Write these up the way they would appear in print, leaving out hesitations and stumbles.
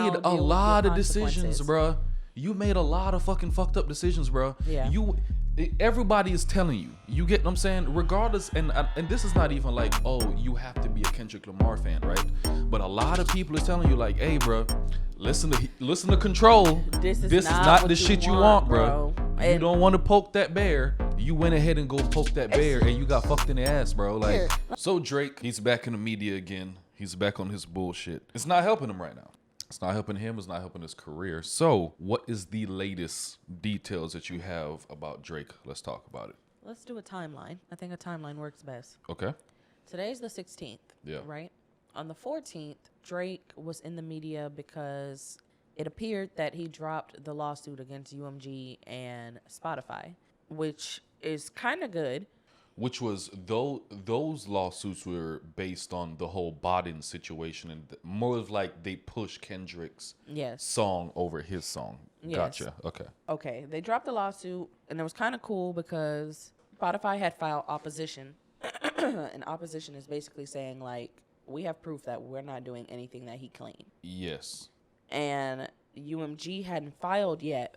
made a lot of decisions, bro. You made a lot of fucking fucked up decisions, bro. Yeah. Everybody is telling you. You get what I'm saying? Regardless, and this is not even like, oh, you have to be a Kendrick Lamar fan, right? But a lot of people is telling you like, hey, bro, listen to Control. This is not the shit you want, bro. You don't want to poke that bear. You went ahead and go poke that bear, and you got fucked in the ass, bro. Like, so Drake, he's back in the media again. He's back on his bullshit. It's not helping him right now. It's not helping him. It's not helping his career. So, what is the latest details that you have about Drake? Let's talk about it. Let's do a timeline. I think a timeline works best. Okay. Today's the 16th. Yeah. Right? On the 14th, Drake was in the media because it appeared that he dropped the lawsuit against UMG and Spotify, which is kind of good. Which was, those lawsuits were based on the whole Bodden situation, and more of like they push Kendrick's song over his song. Yes. Gotcha. Okay. They dropped the lawsuit, and it was kind of cool because Spotify had filed opposition, and opposition is basically saying like, we have proof that we're not doing anything that he claimed. Yes. And UMG hadn't filed yet,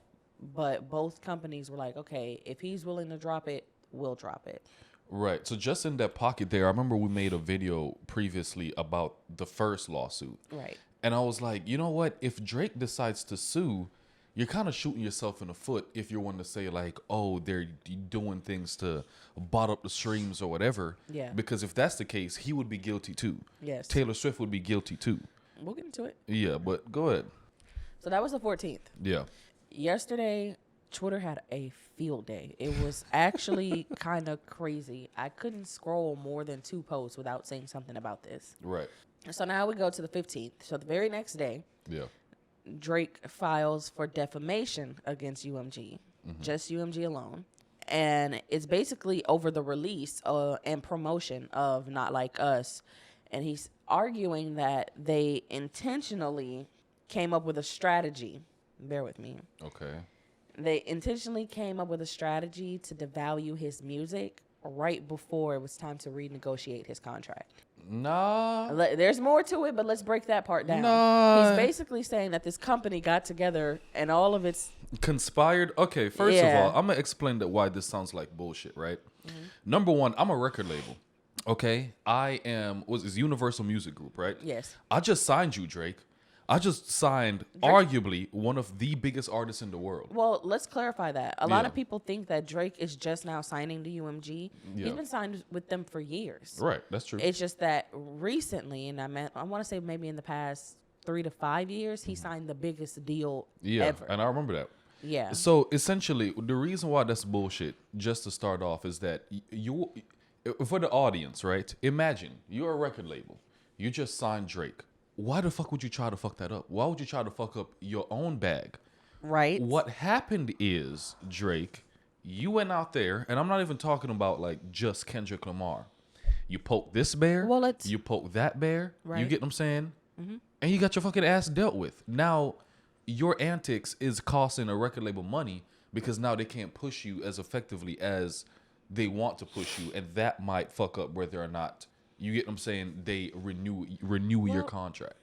but both companies were like, okay, if he's willing to drop it, we'll drop it. Right. So just in that pocket there, I remember we made a video previously about the first lawsuit. Right. And I was like, you know what? If Drake decides to sue, you're kind of shooting yourself in the foot if you're one to say like, oh, they're doing things to bottle up the streams or whatever. Yeah. Because if that's the case, he would be guilty too. Yes. Taylor Swift would be guilty too. We'll get into it. Yeah, but go ahead. So that was the 14th. Yeah. Yesterday, Twitter had a field day. It was actually kind of crazy. I couldn't scroll more than 2 posts without saying something about this. Right. So now we go to the 15th. So the very next day, Drake files for defamation against UMG, just UMG alone. And it's basically over the release and promotion of Not Like Us. And he's arguing that they intentionally came up with a strategy. Bear with me. Okay. They intentionally came up with a strategy to devalue his music right before it was time to renegotiate his contract. Nah. There's more to it, but let's break that part down. Nah. He's basically saying that this company got together and all of its... Conspired? Okay, first of all, I'm going to explain why this sounds like bullshit, right? Mm-hmm. Number one, I'm a record label. Okay? Is Universal Music Group, right? Yes. I just signed you, Drake. I just signed arguably one of the biggest artists in the world. Well, let's clarify that. A lot of people think that Drake is just now signing to UMG. Yeah. He's been signed with them for years. Right, that's true. It's just that recently, and I want to say maybe in the past 3 to 5 years, he signed the biggest deal ever. And I remember that. Yeah. So essentially, the reason why that's bullshit, just to start off, is that you, for the audience, right? Imagine you're a record label. You just signed Drake. Why the fuck would you try to fuck that up? Why would you try to fuck up your own bag? Right. What happened is, Drake, you went out there, and I'm not even talking about like just Kendrick Lamar. You poke this bear, you poke that bear, you get what I'm saying? Mm-hmm. And you got your fucking ass dealt with. Now, your antics is costing a record label money because now they can't push you as effectively as they want to push you, and that might fuck up whether or not, you get what I'm saying, they renew your contract.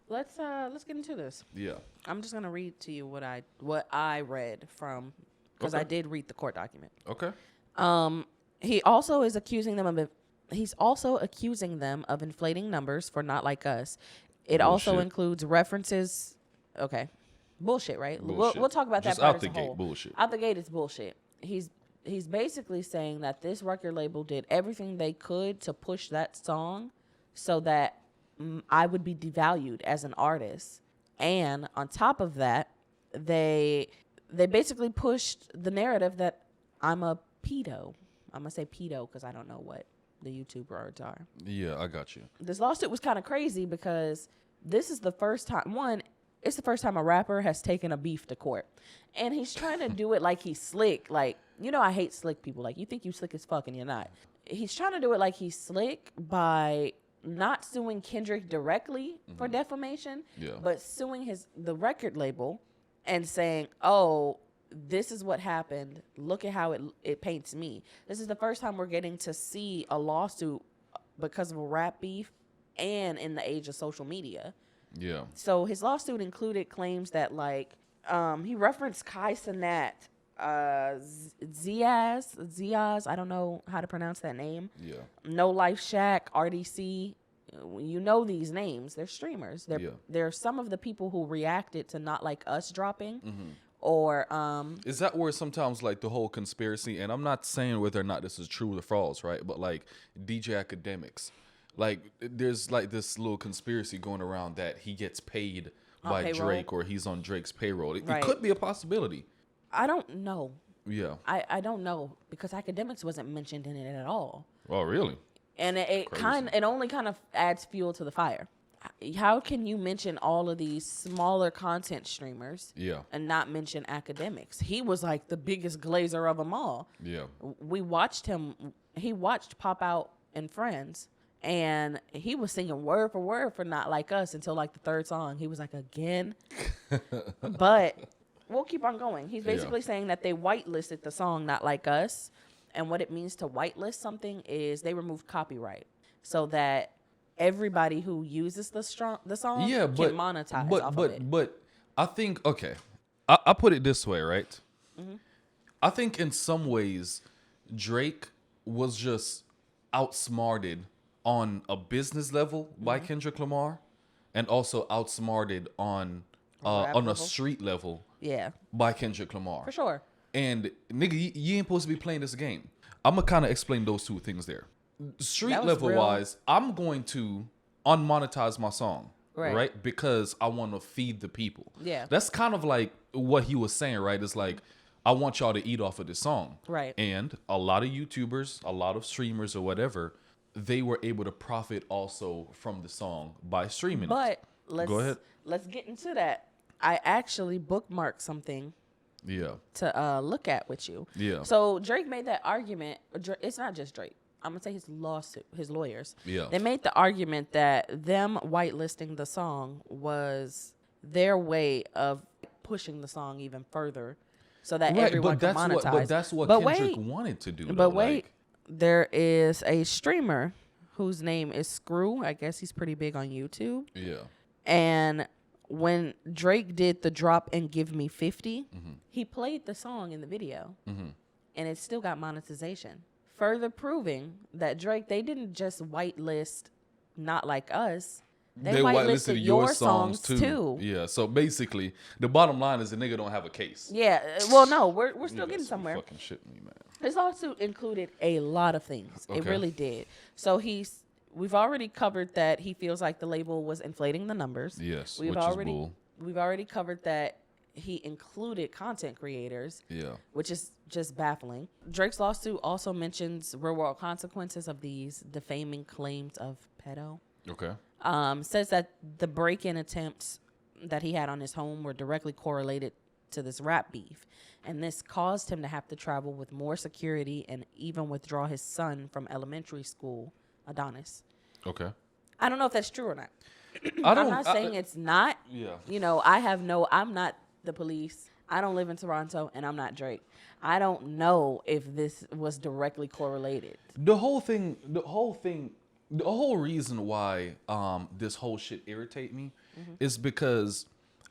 Let's get into this. Yeah. I'm just gonna read to you what I read from, because I did read the court document. Okay. He also is accusing them of he's also accusing them of inflating numbers for Not Like Us. It also includes references. Okay. Bullshit, right? Bullshit. We'll talk about just that part out the as a gate. whole. Bullshit. Out the gate, it's bullshit. He's basically saying that this record label did everything they could to push that song so that I would be devalued as an artist. And on top of that, they basically pushed the narrative that I'm a pedo. I'm going to say pedo because I don't know what the YouTube words are. Yeah, I got you. This lawsuit was kind of crazy because this is the first time, it's the first time a rapper has taken a beef to court. And he's trying to do it like he's slick. Like, I hate slick people. Like, you think you slick as fuck and you're not. He's trying to do it like he's slick by not suing Kendrick directly for defamation, but suing the record label and saying, oh, this is what happened. Look at how it paints me. This is the first time we're getting to see a lawsuit because of a rap beef and in the age of social media. Yeah. So his lawsuit included claims that like he referenced Kai Cenat, Ziaz, I don't know how to pronounce that name. Yeah. No Life Shack, RDC. You know these names. They're streamers. They're some of the people who reacted to Not Like Us dropping. Or is that where sometimes like the whole conspiracy, and I'm not saying whether or not this is true or false, right? But like DJ Academics, like there's like this little conspiracy going around that he gets paid by payroll. Drake, or he's on Drake's payroll. It Right. could be a possibility. I don't know. Yeah. I don't know because Academics wasn't mentioned in it at all. Oh, really? And it only kind of adds fuel to the fire. How can you mention all of these smaller content streamers and not mention Academics? He was like the biggest glazer of them all. Yeah. We watched him. He watched Pop Out and Friends, and he was singing word for Not Like Us until like the third song. He was like, again. But we'll keep on going. He's basically saying that they whitelisted the song Not Like Us. And what it means to whitelist something is they removed copyright so that everybody who uses the song can monetize off of it. But I think, okay, I put it this way, right? I think in some ways Drake was just outsmarted on a business level by Kendrick Lamar, and also outsmarted on a street level by Kendrick Lamar. For sure. And nigga, you ain't supposed to be playing this game. I'm gonna kind of explain those two things there. Street level wise, I'm going to unmonetize my song, right? Because I want to feed the people. Yeah. That's kind of like what he was saying, right? It's like, I want y'all to eat off of this song. Right. And a lot of YouTubers, a lot of streamers or whatever, they were able to profit also from the song by streaming it. But Go ahead. Let's get into that. I actually bookmarked something to look at with you. Yeah. So Drake made that argument. It's not just Drake. I'm gonna say his lawyers. Yeah. They made the argument that them whitelisting the song was their way of pushing the song even further, so that everyone can monetize. But that's what Kendrick wanted to do. But wait, there is a streamer whose name is Screw. I guess he's pretty big on YouTube. Yeah. And when Drake did the drop and Give Me 50, he played the song in the video, and it still got monetization. Further proving that Drake, they didn't just whitelist Not Like Us. They whitelisted your songs too. Yeah, so basically, the bottom line is the nigga don't have a case. Yeah, well, no, we're still getting somewhere. Fucking shit me, man. His lawsuit included a lot of things. Okay. It really did. So we've already covered that he feels like the label was inflating the numbers. Yes, We've already covered that he included content creators. Yeah. Which is just baffling. Drake's lawsuit also mentions real world consequences of these defaming claims of pedo. Okay. Says that the break-in attempts that he had on his home were directly correlated to this rap beef. And this caused him to have to travel with more security and even withdraw his son from elementary school, Adonis. Okay. I don't know if that's true or not. I'm not saying it's not. Yeah. You know, I'm not the police. I don't live in Toronto, and I'm not Drake. I don't know if this was directly correlated. The whole reason why this whole shit irritate me is because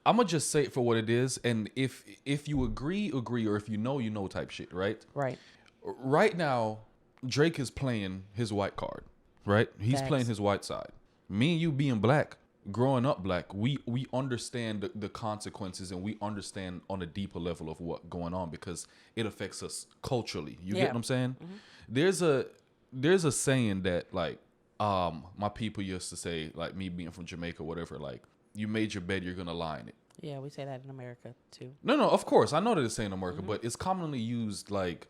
I'm gonna just say it for what it is, and if you agree, or if you know type shit, right? Right. Right now, Drake is playing his white card, right? He's playing his white side. Me and you being black, growing up black, we understand the consequences, and we understand on a deeper level of what's going on because it affects us culturally. You get what I'm saying? Mm-hmm. There's a saying that like my people used to say, like me being from Jamaica, whatever, like you made your bed, you're gonna lie in it. Yeah, we say that in America too. No, of course I know that it's saying in America, but it's commonly used like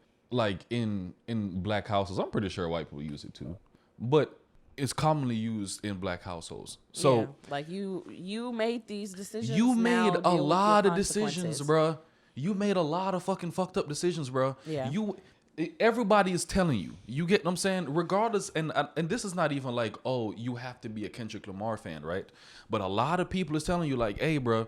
in black houses. I'm pretty sure white people use it too, but it's commonly used in black households. So yeah, like you made these decisions. You made a lot of decisions, bruh. You made a lot of fucking fucked up decisions, bruh. Yeah. Everybody is telling you. You get what I'm saying? Regardless, and this is not even like, oh, you have to be a Kendrick Lamar fan, right? But a lot of people is telling you like, hey, bruh,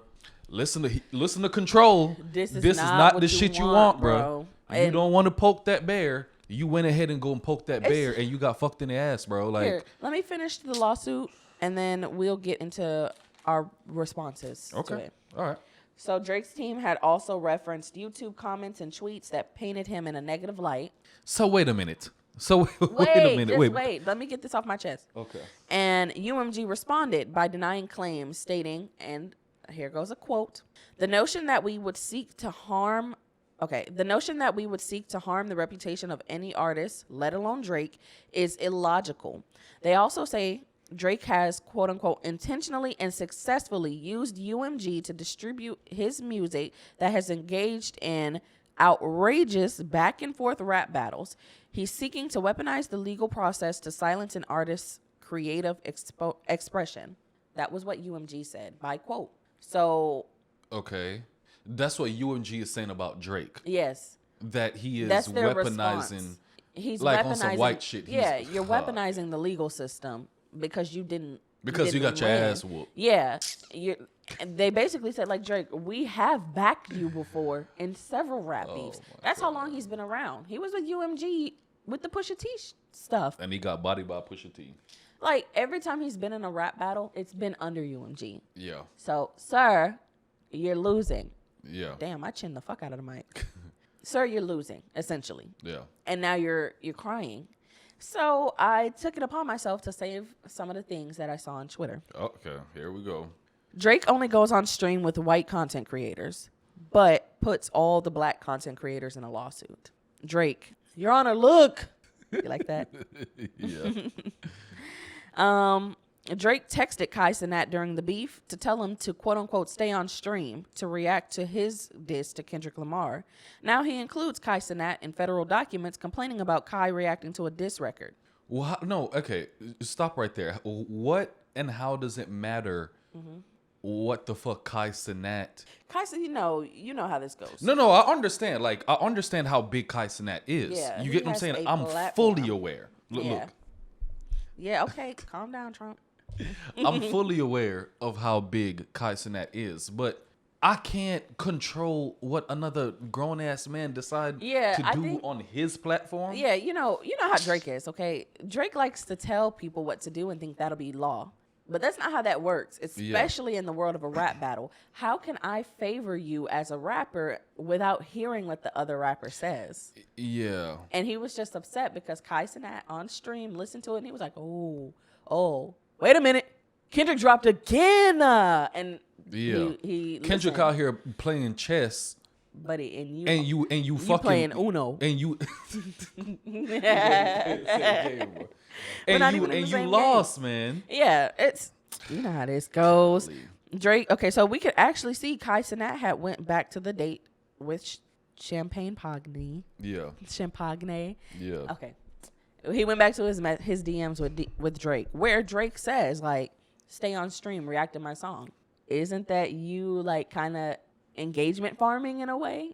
listen to Control. This is not the shit you want, bro. You don't want to poke that bear. You went ahead and go and poke that bear, and you got fucked in the ass, bro. Like, here, let me finish the lawsuit, and then we'll get into our responses to Okay. it. All right. So Drake's team had also referenced YouTube comments and tweets that painted him in a negative light. So wait a minute. So wait a minute. Wait. Let me get this off my chest. Okay. And UMG responded by denying claims, stating, and here goes a quote: the notion that we would seek to harm the reputation of any artist, let alone Drake, is illogical. They also say Drake has, quote unquote, intentionally and successfully used UMG to distribute his music that has engaged in outrageous back and forth rap battles. He's seeking to weaponize the legal process to silence an artist's creative expression. That was what UMG said by quote. So. Okay. That's what UMG is saying about Drake. Yes. That he is That's their weaponizing. response. He's like weaponizing on some white shit. Yeah, you're weaponizing the legal system because you didn't. Because you got your ass whooped. Yeah. They basically said, like, Drake, we have backed you before in several rap beefs. That's how long he's been around. He was with UMG with the Pusha T stuff. And he got bodied by Pusha T. Like, every time he's been in a rap battle, it's been under UMG. Yeah. So, sir, you're losing. Yeah. Damn, I chinned the fuck out of the mic. Sir, you're losing, essentially. Yeah. And now you're crying. So I took it upon myself to save some of the things that I saw on Twitter. Okay, here we go. Drake only goes on stream with white content creators, but puts all the black content creators in a lawsuit. Drake, Your Honor, look. You like that? Yeah. Drake texted Kai Cenat during the beef to tell him to, quote unquote, stay on stream to react to his diss to Kendrick Lamar. Now he includes Kai Cenat in federal documents complaining about Kai reacting to a diss record. Well, no, okay. Stop right there. What and how does it matter what the fuck Kai Cenat? Kai Cenat, you know how this goes. No, I understand. Like, I understand how big Kai Cenat is. Yeah, you he get what I'm has saying? a I'm platform. fully aware. Look. Yeah, okay. Calm down, Trump. I'm fully aware of how big Kai Cenat is, but I can't control what another grown ass man decide to do on his platform. Yeah, you know how Drake is, okay? Drake likes to tell people what to do and think that'll be law. But that's not how that works, especially in the world of a rap battle. How can I favor you as a rapper without hearing what the other rapper says? Yeah. And he was just upset because Kai Cenat on stream listened to it and he was like, oh, wait a minute. Kendrick dropped again. And he Kendrick out here playing chess. Buddy, and you fucking playing Uno. And you and you lost, man. Yeah, it's you know how this goes. Drake. Okay, so we could actually see Kai Cenat had went back to the date with Champagne Pogny. Yeah. Champagne. Yeah. Okay. He went back to his DMs with Drake, where Drake says like, "Stay on stream, react to my song." Isn't that you like kind of engagement farming in a way?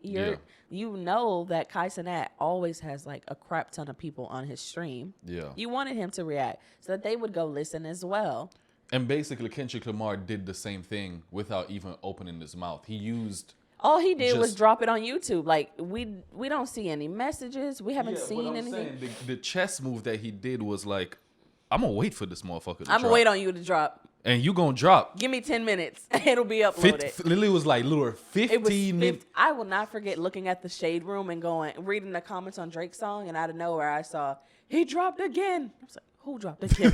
You know that Kai Cenat always has like a crap ton of people on his stream. Yeah. You wanted him to react so that they would go listen as well. And basically Kendrick Lamar did the same thing without even opening his mouth. All he did was drop it on YouTube. Like we don't see any messages. We haven't seen anything. Saying, the chess move that he did was like, I'm gonna wait for this motherfucker to drop. I'm gonna wait on you to drop. And you gonna drop. Give me 10 minutes. It'll be uploaded. Lily was like, little 15 minutes. I will not forget looking at the Shade Room and reading the comments on Drake's song, and out of nowhere I saw, he dropped again. I was like, who dropped again?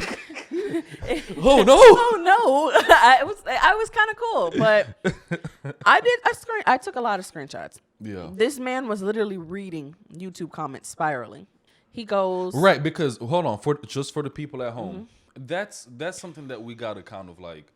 Oh, no. Oh, no. I was kind of cool, but I took a lot of screenshots. Yeah. This man was literally reading YouTube comments spiraling. He goes. Right, because, hold on, just for the people at home. That's something that we gotta kind of like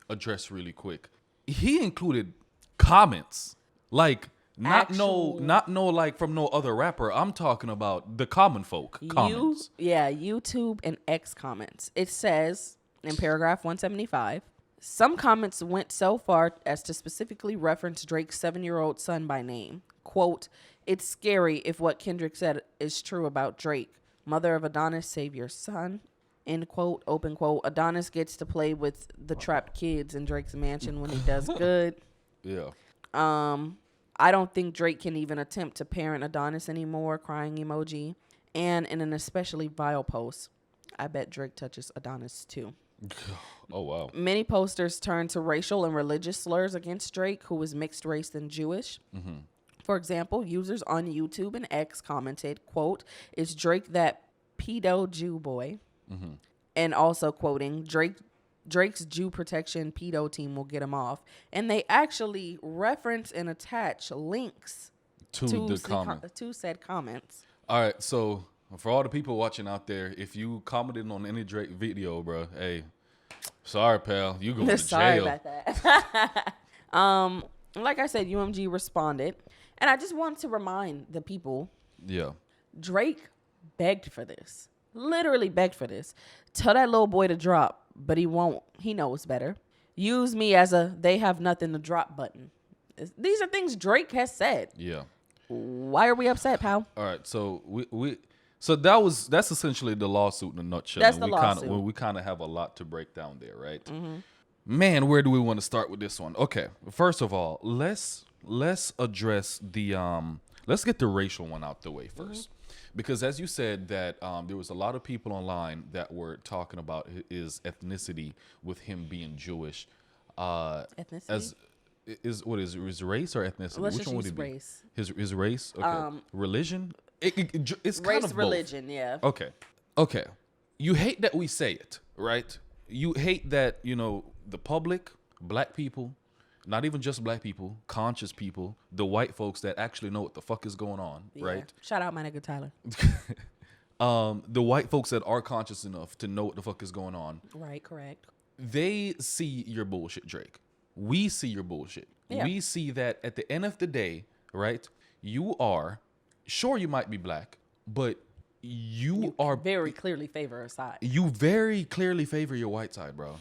address really quick. He included comments, like not like from no other rapper. I'm talking about the common folk comments. YouTube and X comments. It says in paragraph 175, some comments went so far as to specifically reference Drake's 7-year-old son by name. Quote, "It's scary if what Kendrick said is true about Drake. Mother of Adonis, save your son." End quote, open quote. Adonis gets to play with the trapped kids in Drake's mansion when he does good. Yeah. I don't think Drake can even attempt to parent Adonis anymore, crying emoji. And in an especially vile post, I bet Drake touches Adonis too. Oh wow. Many posters turned to racial and religious slurs against Drake, who was mixed race and Jewish. For example, users on YouTube and X commented, quote, "Is Drake that pedo Jew boy?" And also quoting, Drake's Jew protection pedo team will get him off. And they actually reference and attach links To the comment. to said comments. All right, so for all the people watching out there, if you commented on any Drake video, bro, hey, sorry, pal, you going to jail. Sorry about that. Like I said, UMG responded, and I just want to remind the people, Yeah. Drake begged for this, literally begged for this. Tell that little boy to drop, but he won't. He knows better. Use me as a they have nothing to drop button. These are things Drake has said. Yeah. Why are we upset, pal? All right, so so that's essentially the lawsuit in a nutshell. That's and the lawsuit. We kind of have a lot to break down there, right? Man, where do we want to start with this one? Okay, first of all, let's address the let's get the racial one out the way first, because as you said that there was a lot of people online that were talking about his ethnicity with him being Jewish. Ethnicity? Is his race or ethnicity? Let's Which just one would use it be? race. His race? Okay. Religion? It's kind Race, of both. religion, yeah. Okay. You hate that we say it, right? You hate that, the public, black people, not even just black people, conscious people, the white folks that actually know what the fuck is going on, Yeah. right? Shout out my nigga Tyler. The white folks that are conscious enough to know what the fuck is going on, Right, correct. they see your bullshit, Drake. We see your bullshit. Yeah. We see that at the end of the day, right? You might be black, but you are Very clearly favor a side. You very clearly favor your white side, bro.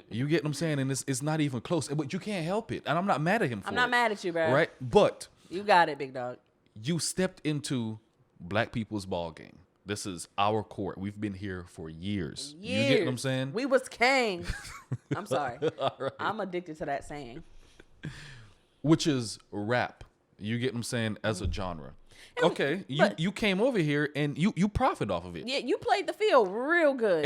You get what I'm saying? And it's not even close, but you can't help it. And I'm not mad at him for it. I'm not mad at you, bro. Right? But You got it, big dog. you stepped into black people's ball game. This is our court. We've been here for years. You get what I'm saying? We was king. I'm sorry. All right. I'm addicted to that saying. Which is rap. You get what I'm saying? As a genre. Okay, but- you came over here and you profit off of it. Yeah, you played the field real good.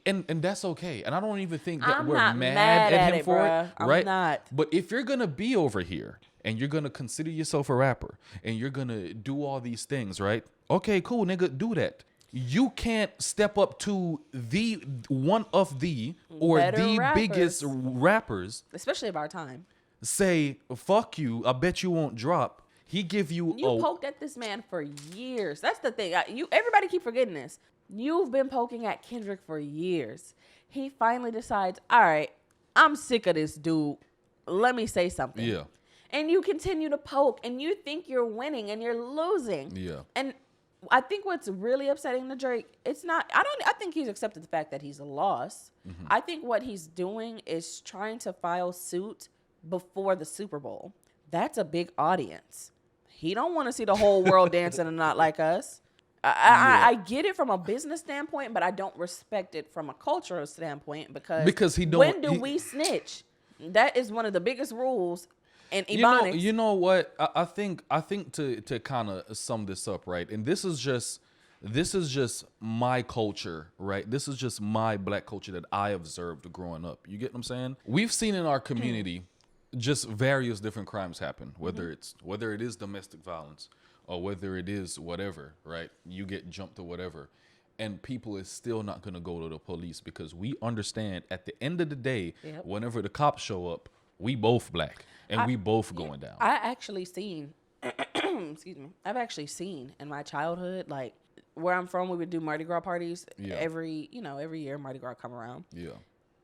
And that's okay. And I don't even think that I'm we're not mad at him it, for bruh. it. I'm Right? not. But if you're gonna be over here and you're gonna consider yourself a rapper and you're gonna do all these things, right? Okay, cool, nigga, do that. You can't step up to the one of the or Better the rappers. biggest rappers, Especially of our time. say, fuck you, I bet you won't drop. He give you You poked at this man for years. That's the thing. Everybody keep forgetting this. You've been poking at Kendrick for years. He finally decides, all right, I'm sick of this dude. Let me say something. Yeah. And you continue to poke and you think you're winning and you're losing. Yeah. And I think what's really upsetting to Drake, I think he's accepted the fact that he's a loss. I think what he's doing is trying to file suit before the Super Bowl. That's a big audience. He don't want to see the whole world dancing and not like us. I get it from a business standpoint, but I don't respect it from a cultural standpoint because he don't. when do we snitch? That is one of the biggest rules in Ebonics. You know what? I think to kind of sum this up, right? And this is just my culture, right? This is just my black culture that I observed growing up. You get what I'm saying? We've seen in our community just various different crimes happen, whether it is domestic violence or whether it is whatever, right? You get jumped or whatever. And people is still not going to go to the police because we understand at the end of the day, whenever the cops show up, we both black and we both going down. I actually seen, excuse me, I've actually seen in my childhood, like where I'm from, we would do Mardi Gras parties every year Mardi Gras come around. Yeah.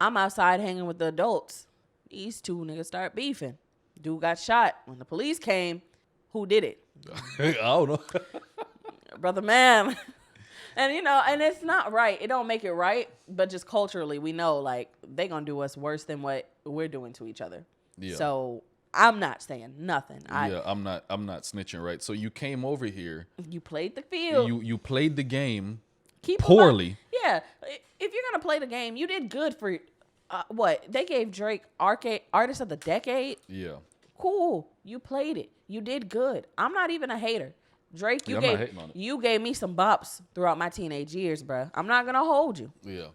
I'm outside hanging with the adults. These two niggas start beefing. Dude got shot. When the police came, who did it? I don't know. Brother man. And it's not right. It don't make it right, but just culturally, we know like they gonna do us worse than what we're doing to each other. Yeah. So I'm not saying nothing. I'm not snitching, right? So you came over here. You played the field. You played the game Keep poorly. Yeah. If you're gonna play the game, you did good for what? They gave Drake Artist of the Decade. Yeah. Cool. You played it. You did good. I'm not even a hater. Drake, you gave me some bops throughout my teenage years, bruh. I'm not gonna hold you. Yeah.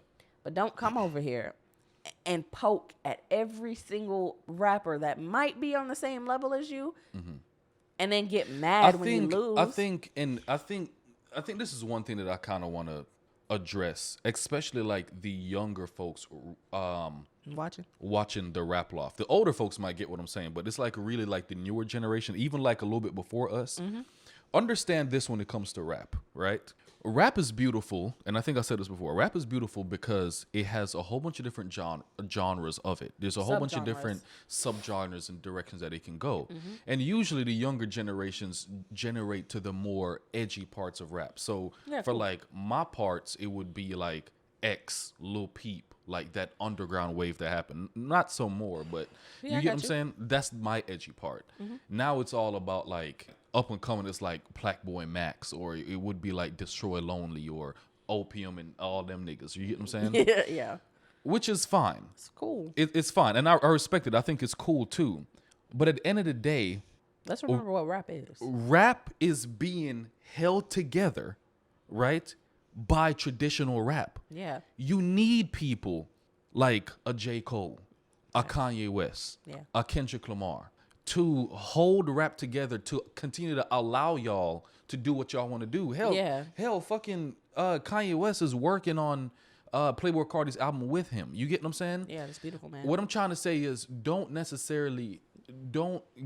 But don't come over here and poke at every single rapper that might be on the same level as you, and then get mad when you lose. I think this is one thing that I kind of want to address, especially like the younger folks watching the Rap Loft. The older folks might get what I'm saying, but it's like really like the newer generation, even like a little bit before us. Understand this when it comes to rap, right? Rap is beautiful, and I think I said this before. Rap is beautiful because it has a whole bunch of different genres of it. There's a whole bunch of different subgenres and directions that it can go. And usually the younger generations generate to the more edgy parts of rap. So for like my parts, it would be like X, Lil Peep, like that underground wave that happened. Not so more, but you get what I'm saying? That's my edgy part. Now it's all about like up and coming. It's like Black Boy Max, or it would be like Destroy Lonely or Opium and all them niggas. You get what I'm saying? Yeah. Which is fine. It's cool. It's fine. And I respect it. I think it's cool too. But at the end of the day, let's remember what rap is. Rap is being held together, right? By traditional rap. Yeah. You need people like a J. Cole, a Kanye West, a Kendrick Lamar to hold rap together, to continue to allow y'all to do what y'all want to do. Hell, fucking Kanye West is working on Playboi Carti's album with him. You get what I'm saying? Yeah, that's beautiful, man. What I'm trying to say is don't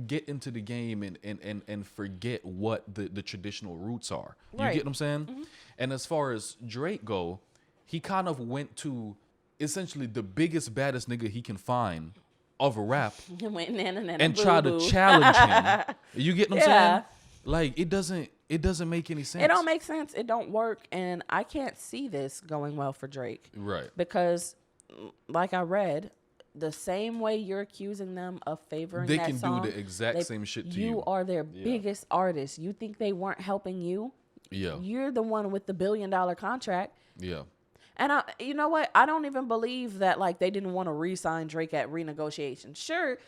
get into the game and forget what the traditional roots are. You get what I'm saying? And as far as Drake go, he kind of went to essentially the biggest, baddest nigga he can find of rap and try to challenge him. You get what I'm saying? Like it doesn't make any sense. It don't make sense. It don't work, and I can't see this going well for Drake. Right. Because like I read, the same way you're accusing them of favoring that song, they can do the exact same shit to you. You are their biggest artist. You think they weren't helping you? Yeah. You're the one with the $1 billion contract. Yeah. And you know what? I don't even believe that like they didn't want to re-sign Drake at renegotiation. Sure,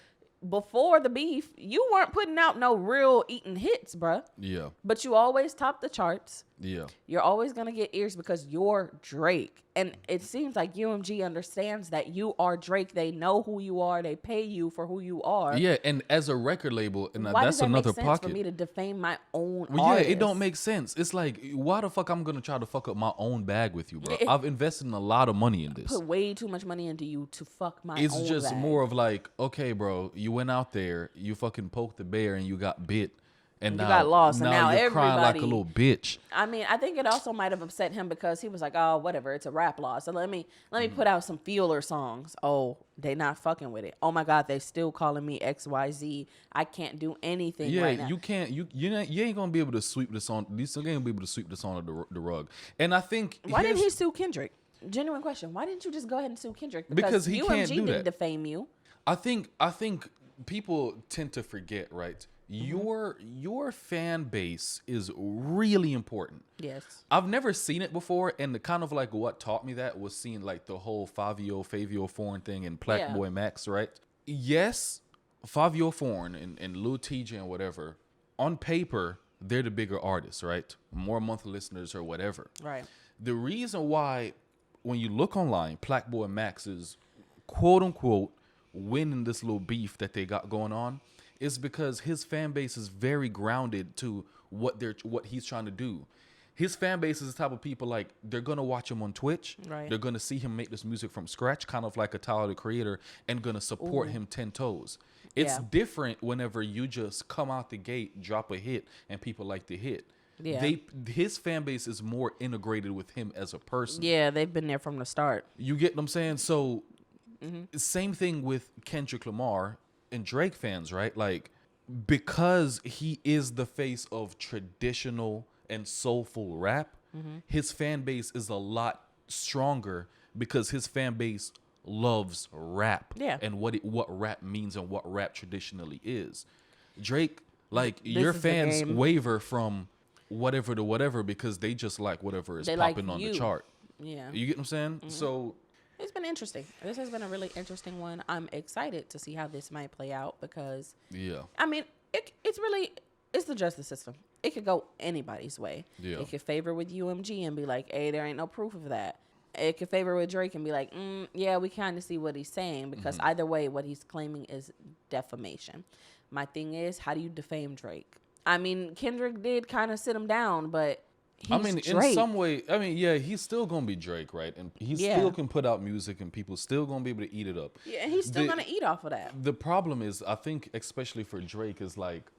before the beef, you weren't putting out no real eating hits, bruh. Yeah. But you always top the charts. Yeah. You're always going to get ears because you're Drake. And it seems like UMG understands that you are Drake. They know who you are. They pay you for who you are. Yeah, and as a record label, and why that's does that another make sense pocket for me to defame my own well, artist? yeah, it don't make sense. It's like, why the fuck I'm going to try to fuck up my own bag with you, bro? I've invested in a lot of money in this. Put way too much money into you to fuck my own It's just bag. more of like, okay, bro, you went out there, you fucking poked the bear and you got bit. And you got lost, and now you're everybody crying like a little bitch. I mean, I think it also might have upset him because he was like, "Oh, whatever, it's a rap law. So let me put out some feeler songs." Oh, they not fucking with it. Oh my God, they still calling me XYZ. I can't do anything right now. You can't. You ain't gonna be able to sweep this on. You still ain't gonna be able to sweep this on the rug. And I think why didn't he sue Kendrick? Genuine question. Why didn't you just go ahead and sue Kendrick? Because he UMG can't do didn't that. defame you. I think people tend to forget, right? Your fan base is really important. Yes. I've never seen it before, and the kind of like what taught me that was seeing like the whole Fabio Foreign thing and Black Boy Max, right? Yes, Fabio Foreign and Lil TJ and whatever, on paper, they're the bigger artists, right? More monthly listeners or whatever. Right. The reason why, when you look online, Black Boy Max is quote unquote winning this little beef that they got going on is because his fan base is very grounded to what he's trying to do. His fan base is the type of people like they're gonna watch him on Twitch. Right. They're gonna see him make this music from scratch, kind of like a Tyler the Creator, and gonna support him 10 toes. It's different whenever you just come out the gate, drop a hit, and people like the hit. Yeah. His fan base is more integrated with him as a person. Yeah, they've been there from the start. You get what I'm saying? So same thing with Kendrick Lamar and Drake fans, right? Like, because he is the face of traditional and soulful rap, his fan base is a lot stronger because his fan base loves rap and what rap means and what rap traditionally is. Drake, like, your fans waver from whatever to whatever because they just like whatever is popping on the chart. Yeah. You get what I'm saying? So it's been interesting. This has been a really interesting one. I'm excited to see how this might play out because, I mean, it's the justice system. It could go anybody's way. Yeah. It could favor with UMG and be like, hey, there ain't no proof of that. it could favor with Drake and be like, yeah, we kind of see what he's saying, because either way, what he's claiming is defamation. My thing is, how do you defame Drake? I mean, Kendrick did kind of sit him down, but he's Drake. In some way, yeah, he's still gonna be Drake, right? And he still can put out music, and people still gonna be able to eat it up. Yeah, and he's still gonna eat off of that. The problem is, I think, especially for Drake, is like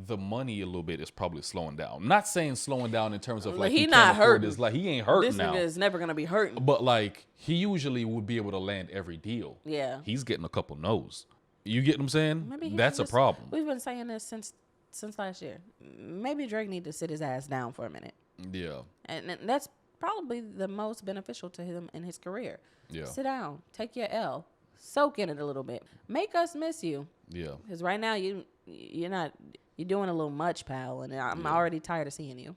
the money a little bit is probably slowing down. Not saying slowing down in terms of like he not hurting. It's like he ain't hurting now. This nigga is never gonna be hurting. But like he usually would be able to land every deal. Yeah, he's getting a couple no's. You get what I'm saying? Maybe that's a problem. We've been saying this since last year. Maybe Drake need to sit his ass down for a minute. Yeah, and that's probably the most beneficial to him in his career. Yeah, sit down, take your L, soak in it a little bit, make us miss you. Yeah, because right now you're doing a little much, pal, and I'm already tired of seeing you.